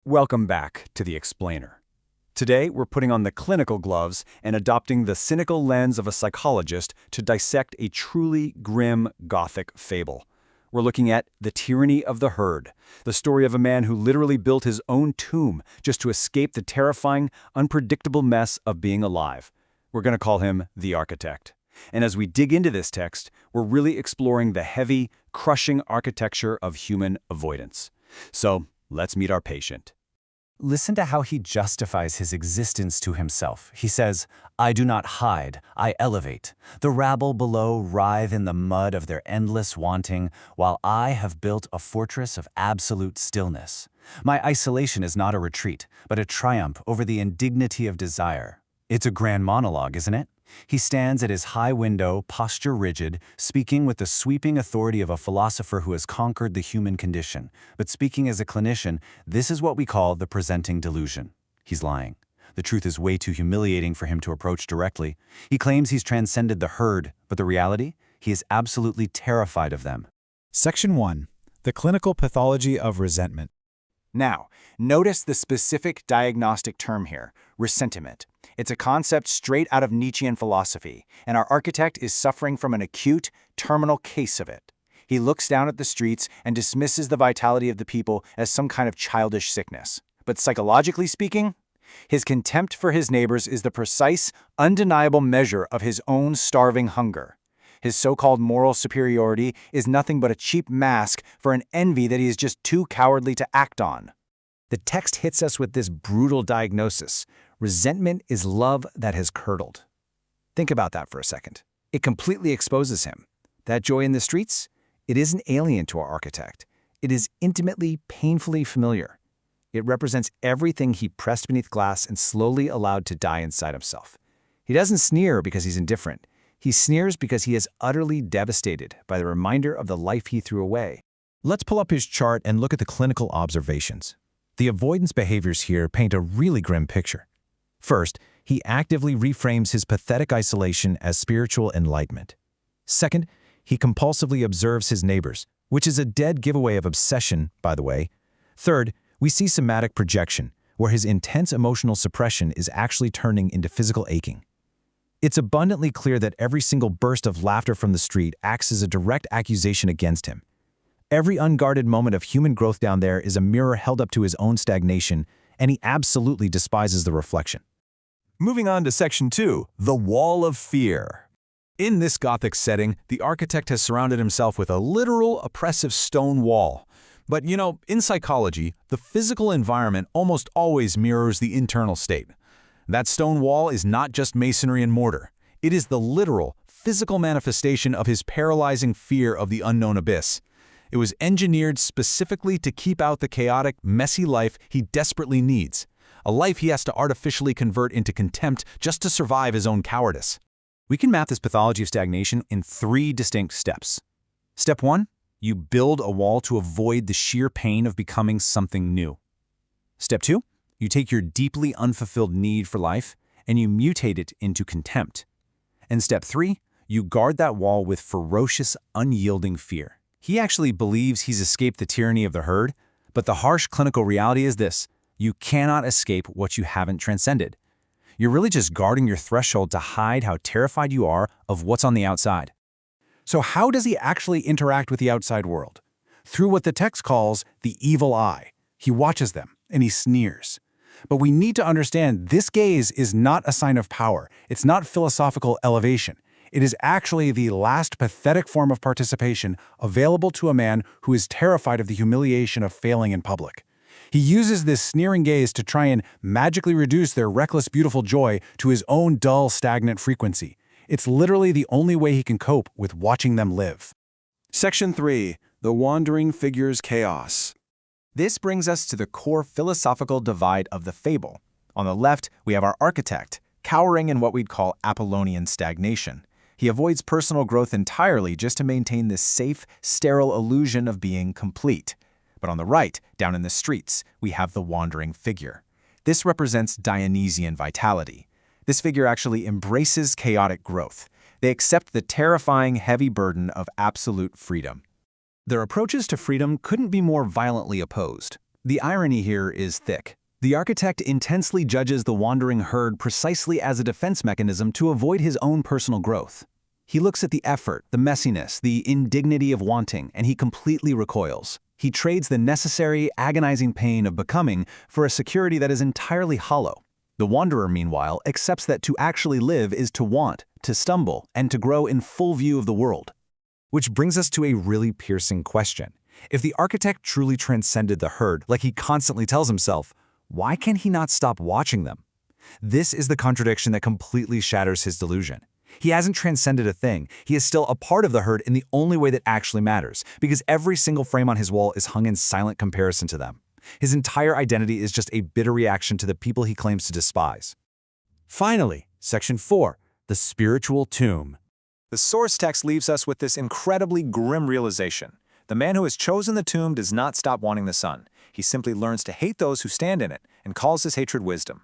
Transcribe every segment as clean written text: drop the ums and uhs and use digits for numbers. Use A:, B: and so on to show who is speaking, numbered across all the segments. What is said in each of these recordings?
A: Welcome back to The Explainer. Today, we're putting on the clinical gloves and adopting the cynical lens of a psychologist to dissect a truly grim Gothic fable. We're looking at The Tyranny of the Herd, the story of a man who literally built his own tomb just to escape the terrifying, unpredictable mess of being alive. We're going to call him the architect. And as we dig into this text, we're really exploring the heavy, crushing architecture of human avoidance. So, let's meet our patient.
B: Listen to how he justifies his existence to himself. He says, "I do not hide, I elevate. The rabble below writhe in the mud of their endless wanting, while I have built a fortress of absolute stillness. My isolation is not a retreat, but a triumph over the indignity of desire." It's a grand monologue, isn't it? He stands at his high window, posture rigid, speaking with the sweeping authority of a philosopher who has conquered the human condition. But speaking as a clinician, this is what we call the presenting delusion. He's lying. The truth is way too humiliating for him to approach directly. He claims he's transcended the herd, but the reality? He is absolutely terrified of them.
C: Section 1. The Clinical Pathology of Resentment.
D: Now, notice the specific diagnostic term here, ressentiment. It's a concept straight out of Nietzschean philosophy, and our architect is suffering from an acute, terminal case of it. He looks down at the streets and dismisses the vitality of the people as some kind of childish sickness. But psychologically speaking, his contempt for his neighbors is the precise, undeniable measure of his own starving hunger. His so-called moral superiority is nothing but a cheap mask for an envy that he is just too cowardly to act on.
A: The text hits us with this brutal diagnosis. Resentment is love that has curdled. Think about that for a second. It completely exposes him. That joy in the streets? It isn't alien to our architect. It is intimately, painfully familiar. It represents everything he pressed beneath glass and slowly allowed to die inside himself. He doesn't sneer because he's indifferent. He sneers because he is utterly devastated by the reminder of the life he threw away.
C: Let's pull up his chart and look at the clinical observations. The avoidance behaviors here paint a really grim picture. First, he actively reframes his pathetic isolation as spiritual enlightenment. Second, he compulsively observes his neighbors, which is a dead giveaway of obsession, by the way. Third, we see somatic projection, where his intense emotional suppression is actually turning into physical aching. It's abundantly clear that every single burst of laughter from the street acts as a direct accusation against him. Every unguarded moment of human growth down there is a mirror held up to his own stagnation, and he absolutely despises the reflection.
E: Moving on to Section 2, The Wall of Fear. In this Gothic setting, the architect has surrounded himself with a literal, oppressive stone wall. But in psychology, the physical environment almost always mirrors the internal state. That stone wall is not just masonry and mortar. It is the literal, physical manifestation of his paralyzing fear of the unknown abyss. It was engineered specifically to keep out the chaotic, messy life he desperately needs. A life he has to artificially convert into contempt just to survive his own cowardice.
A: We can map this pathology of stagnation in 3 distinct steps. Step 1, you build a wall to avoid the sheer pain of becoming something new. Step 2, you take your deeply unfulfilled need for life and you mutate it into contempt. And step 3, you guard that wall with ferocious, unyielding fear. He actually believes he's escaped the tyranny of the herd, but the harsh clinical reality is this: you cannot escape what you haven't transcended. You're really just guarding your threshold to hide how terrified you are of what's on the outside.
D: So how does he actually interact with the outside world? Through what the text calls the evil eye. He watches them and he sneers. But we need to understand this gaze is not a sign of power. It's not philosophical elevation. It is actually the last pathetic form of participation available to a man who is terrified of the humiliation of failing in public. He uses this sneering gaze to try and magically reduce their reckless, beautiful joy to his own dull, stagnant frequency. It's literally the only way he can cope with watching them live.
E: Section 3, The Wandering Figure's Chaos.
D: This brings us to the core philosophical divide of the fable. On the left, we have our architect, cowering in what we'd call Apollonian stagnation. He avoids personal growth entirely just to maintain this safe, sterile illusion of being complete. But on the right, down in the streets, we have the wandering figure. This represents Dionysian vitality. This figure actually embraces chaotic growth. They accept the terrifying, heavy burden of absolute freedom.
A: Their approaches to freedom couldn't be more violently opposed. The irony here is thick. The architect intensely judges the wandering herd precisely as a defense mechanism to avoid his own personal growth. He looks at the effort, the messiness, the indignity of wanting, and he completely recoils. He trades the necessary, agonizing pain of becoming for a security that is entirely hollow. The wanderer, meanwhile, accepts that to actually live is to want, to stumble, and to grow in full view of the world.
C: Which brings us to a really piercing question. If the architect truly transcended the herd, like he constantly tells himself, why can he not stop watching them? This is the contradiction that completely shatters his delusion. He hasn't transcended a thing. He is still a part of the herd in the only way that actually matters, because every single frame on his wall is hung in silent comparison to them. His entire identity is just a bitter reaction to the people he claims to despise.
D: Finally, Section 4, the spiritual tomb.
E: The source text leaves us with this incredibly grim realization. The man who has chosen the tomb does not stop wanting the sun. He simply learns to hate those who stand in it and calls his hatred wisdom.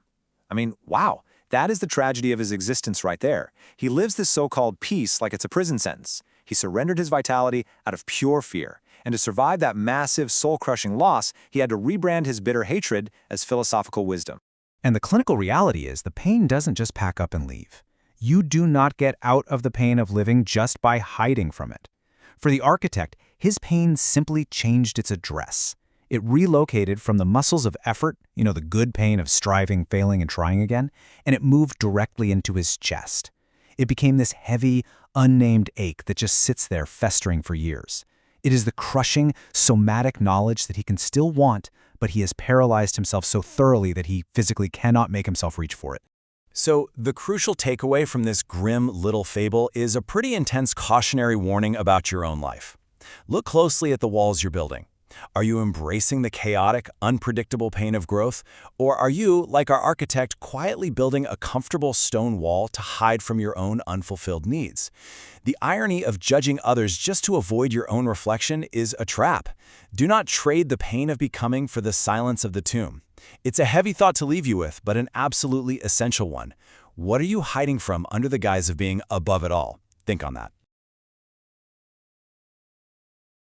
E: I mean, wow, that is the tragedy of his existence right there. He lives this so-called peace like it's a prison sentence. He surrendered his vitality out of pure fear, and to survive that massive, soul-crushing loss, he had to rebrand his bitter hatred as philosophical wisdom.
A: And the clinical reality is the pain doesn't just pack up and leave. You do not get out of the pain of living just by hiding from it. For the architect, his pain simply changed its address. It relocated from the muscles of effort, the good pain of striving, failing, and trying again, and it moved directly into his chest. It became this heavy, unnamed ache that just sits there festering for years. It is the crushing, somatic knowledge that he can still want, but he has paralyzed himself so thoroughly that he physically cannot make himself reach for it.
B: So, the crucial takeaway from this grim little fable is a pretty intense cautionary warning about your own life. Look closely at the walls you're building. Are you embracing the chaotic, unpredictable pain of growth? Or are you, like our architect, quietly building a comfortable stone wall to hide from your own unfulfilled needs? The irony of judging others just to avoid your own reflection is a trap. Do not trade the pain of becoming for the silence of the tomb. It's a heavy thought to leave you with, but an absolutely essential one. What are you hiding from under the guise of being above it all? Think on that.